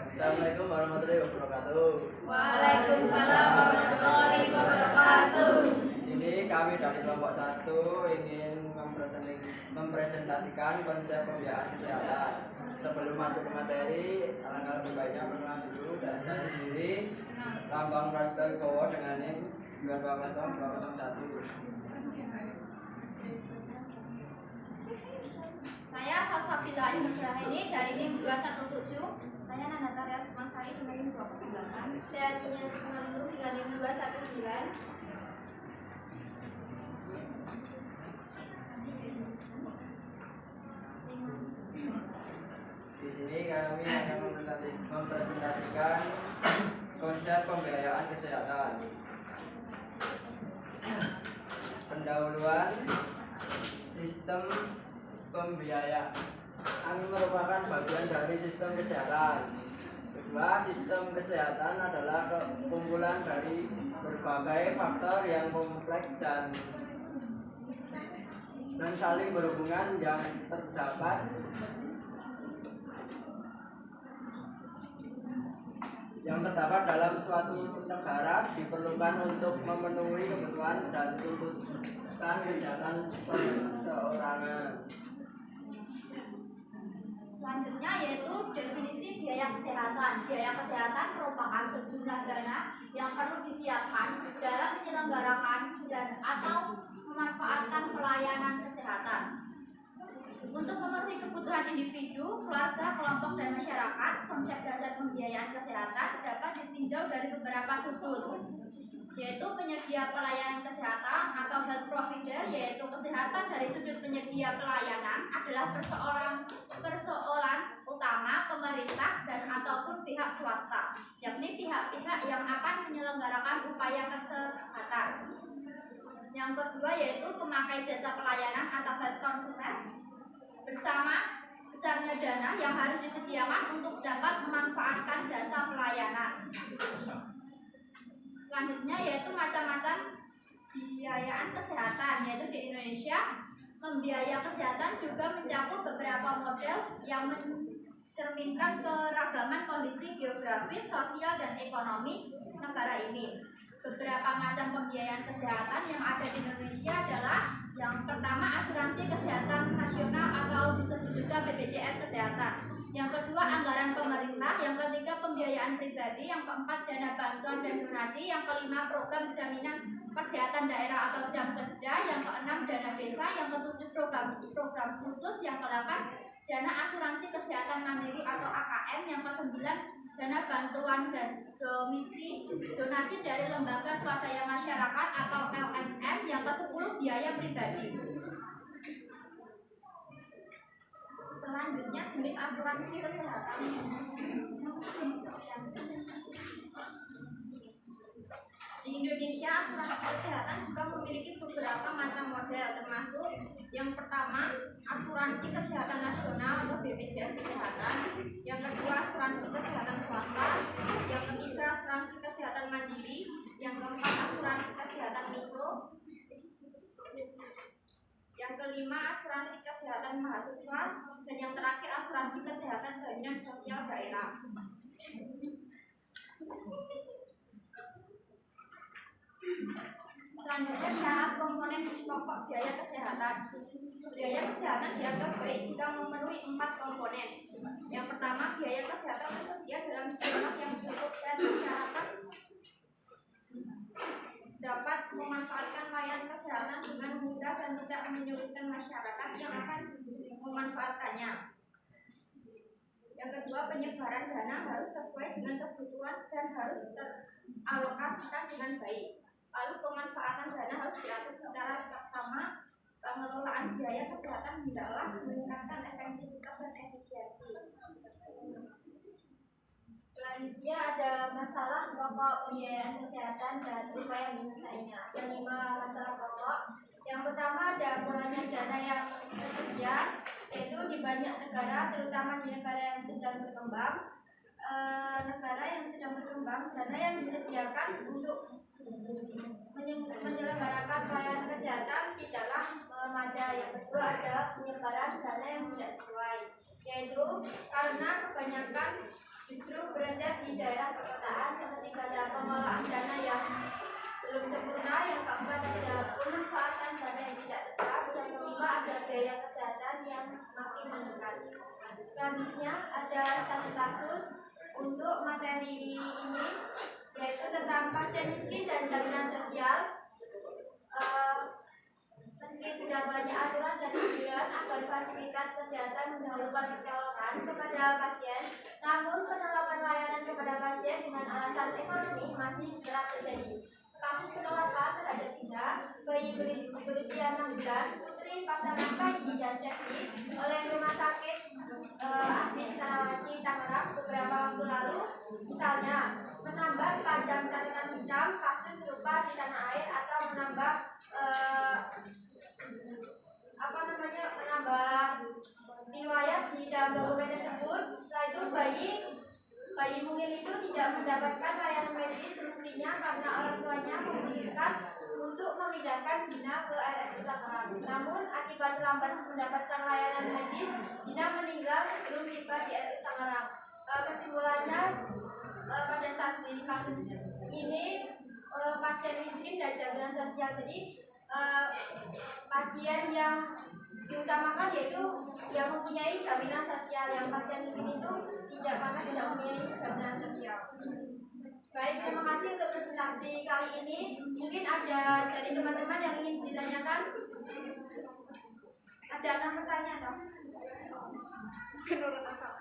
Assalamualaikum warahmatullahi wabarakatuh. Waalaikumsalam warahmatullahi wabarakatuh. Di sini kami dari kelompok 1 ingin mempresentasikan konsep pembiayaan kesehatan. Sebelum masuk ke materi, alangkah lebih baiknya perkenalan dulu dari saya sendiri, Lambang Prasetyo Wibowo dengan NIM 220201. Saya Salsabila Ibrahini dari NIM 217. Saya Nanda Tarya Semansari dengan NIM 208. Saya Tina Sukumalingrum dengan NIM 219. Di sini kami akan mempresentasikan konsep pembiayaan kesehatan. Pendahuluan sistem pembiayaan merupakan bagian dari sistem kesehatan. Kedua, sistem kesehatan adalah kumpulan dari berbagai faktor yang kompleks dan saling berhubungan yang terdapat dalam suatu negara diperlukan untuk memenuhi kebutuhan dan tuntutan kesehatan perseorangan. Selanjutnya yaitu definisi biaya kesehatan. Biaya kesehatan merupakan sejumlah dana yang perlu disiapkan dalam menyelenggarakan dan atau memanfaatkan pelayanan kesehatan. Untuk memenuhi kebutuhan individu, keluarga, kelompok, dan masyarakat, konsep dasar pembiayaan kesehatan dapat ditinjau dari beberapa sudut, yaitu penyedia pelayanan kesehatan atau health provider, yaitu kesehatan dari sudut penyedia pelayanan adalah persoalan utama pemerintah dan ataupun pihak swasta, yakni pihak-pihak yang akan menyelenggarakan upaya kesehatan. Yang kedua yaitu pemakai jasa pelayanan atau health consumer, bersama besarnya dana yang harus disediakan untuk dapat memanfaatkan jasa pelayanan. Selanjutnya yaitu macam-macam pembiayaan kesehatan, yaitu di Indonesia pembiayaan kesehatan juga mencakup beberapa model yang mencerminkan keragaman kondisi geografis, sosial, dan ekonomi negara ini. Beberapa macam pembiayaan kesehatan yang ada di Indonesia adalah yang pertama asuransi kesehatan nasional atau disebut juga BPJS Kesehatan. Yang kedua anggaran pemerintah, yang ketiga pembiayaan pribadi, yang keempat dana bantuan dan donasi, yang kelima program jaminan kesehatan daerah atau Jamkesda, yang keenam dana desa, yang ketujuh program khusus, yang kedelapan dana asuransi kesehatan mandiri atau AKM, yang kesembilan dana bantuan dan donasi dari lembaga swadaya masyarakat atau LSM, yang ke-10 biaya pribadi. Selanjutnya jenis asuransi kesehatan. Di Indonesia asuransi kesehatan juga memiliki beberapa macam model, termasuk yang pertama asuransi kesehatan nasional atau BPJS Kesehatan, yang kedua asuransi kesehatan swasta, yang ketiga asuransi kesehatan mandiri, yang keempat asuransi kesehatan mikro, yang kelima asuransi kesehatan mahasiswa, dan yang terakhir asuransi kesehatan jaminan sosial daerah. Selanjutnya syarat komponen pokok biaya kesehatan. Biaya kesehatan dianggap baik jika memenuhi 4 komponen. Yang pertama, biaya kesehatan tersedia dalam jumlah yang cukup dan masyarakat dapat memanfaatkan layanan kesehatan dengan mudah dan tidak menyulitkan masyarakat yang akan memanfaatkannya. Yang kedua, penyebaran dana harus sesuai dengan kebutuhan dan harus teralokasikan dengan baik. Lalu pemanfaatan dana harus diatur secara seksama. Pengelolaan biaya kesehatan hendaklah meningkatkan efektivitas dan efisiensi. Selanjutnya ada masalah pokok pembiayaan kesehatan dan upaya menyelesaikannya. Ada 5 masalah pokok. Yang pertama ada kurangnya dana yang tersedia, yaitu di banyak negara, terutama di negara yang sedang berkembang. Dana yang disediakan untuk menyelenggarakan pelayanan kesehatan tidaklah memadai. Yang kedua ada penyebaran dana yang tidak sesuai, yaitu karena di daerah perkotaan, yang ketiga ada pengelolaan dana yang belum sempurna, yang keempat ada pemanfaatan dana yang tidak tetap, yang kelima ada biaya kesehatan yang makin meningkat. Selanjutnya ada satu kasus untuk materi ini, yaitu tentang pasien miskin dan jaminan sosial. Meski sudah banyak aturan dan anjuran agar fasilitas kesehatan mendahulukan kecolongan kepada pasien, namun penolakan layanan kepada pasien dengan alasan ekonomi masih kerap terjadi. Kasus penolakan terhadap Dina, bayi berusia 6 bulan, putri pasangan Panji dan Septi oleh Rumah Sakit Asin Karawaci Tangerang beberapa waktu lalu, misalnya menambah panjang catatan hitam kasus serupa di tanah air atau menambah riwayat di dalam dokumen tersebut. Setelah itu bayi mungil itu tidak mendapatkan layanan medis semestinya karena orang tuanya memutuskan untuk memindahkan Dina ke RSUD Tangerang. Namun akibat terlambat mendapatkan layanan medis, Dina meninggal sebelum tiba di RSUD Tangerang. Kesimpulannya, pada saat di kasus ini pasien miskin dan jaminan sosial, jadi pasien yang diutamakan yaitu yang mempunyai jaminan sosial, yang pasien miskin itu tidak, karena tidak mempunyai jaminan sosial. Baik, terima kasih untuk presentasi kali ini. Mungkin ada dari teman-teman yang ingin ditanyakan. Ada 6 pertanyaan dong. Menurut asal.